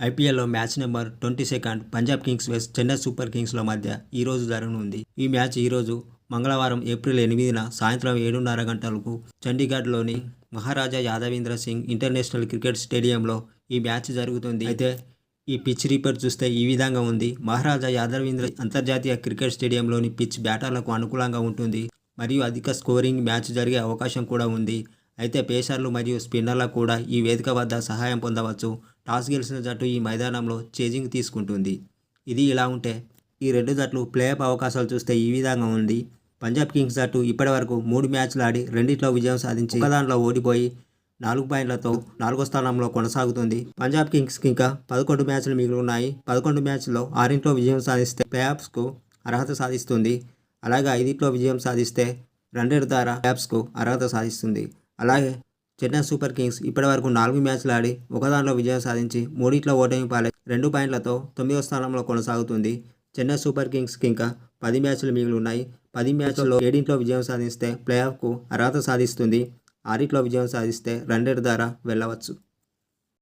ఐపీఎల్లో match number 22 Punjab Kings versus Chennai super కింగ్స్ల మధ్య ఈరోజు జరగనుంది. ఈ మ్యాచ్ ఈరోజు మంగళవారం ఏప్రిల్ 8న సాయంత్రం 7:30 గంటలకు చండీగఢ్లోని మహారాజా యాదవేంద్ర సింగ్ ఇంటర్నేషనల్ క్రికెట్ స్టేడియంలో ఈ మ్యాచ్ జరుగుతుంది. అయితే ఈ పిచ్ రిపోర్ట్ చూస్తే ఈ విధంగా ఉంది. మహారాజా యాదవేంద్ర అంతర్జాతీయ క్రికెట్ స్టేడియంలోని పిచ్ బ్యాటర్లకు అనుకూలంగా ఉంటుంది మరియు అధిక స్కోరింగ్ మ్యాచ్ జరిగే అవకాశం కూడా ఉంది. అయితే పేసర్లు మరియు స్పిన్నర్లకు కూడా ఈ వేదిక వద్ద సహాయం పొందవచ్చు. టాస్ గెలిచిన జట్టు ఈ మైదానంలో చేజింగ్ తీసుకుంటుంది. ఇది ఇలా ఉంటే ఈ రెండు జట్లు ప్లేఆఫ్ అవకాశాలు చూస్తే ఈ విధంగా ఉంది. పంజాబ్ కింగ్స్ జట్టు ఇప్పటివరకు 3 మ్యాచ్లు ఆడి రెండిట్లో విజయం సాధించి ఒకదాంట్లో ఓడిపోయి 4 పాయింట్లతో 4వ స్థానంలో కొనసాగుతుంది. పంజాబ్ కింగ్స్కి ఇంకా 11 మ్యాచ్లు మిగిలి ఉన్నాయి. 11 మ్యాచ్ల్లో 6 విజయం సాధిస్తే ప్లేఆఫ్స్కు అర్హత సాధిస్తుంది. అలాగే 5 విజయం సాధిస్తే రన్రేట్ ద్వారా ప్లేఆఫ్స్కు అర్హత సాధిస్తుంది. అలాగే చెన్నై సూపర్ కింగ్స్ ఇప్పటివరకు 4 మ్యాచ్లు ఆడి ఒకదాంట్లో విజయం సాధించి 3 ఓటమి పాలై 2 పాయింట్లతో 9వ స్థానంలో కొనసాగుతుంది. చెన్నై సూపర్ కింగ్స్కి ఇంకా 10 మ్యాచ్లు మిగిలి ఉన్నాయి. 10 మ్యాచ్ల్లో 7 విజయం సాధిస్తే ప్లేఆఫ్కు అర్హత సాధిస్తుంది. 6 విజయం సాధిస్తే రన్రేట్ ద్వారా వెళ్ళవచ్చు.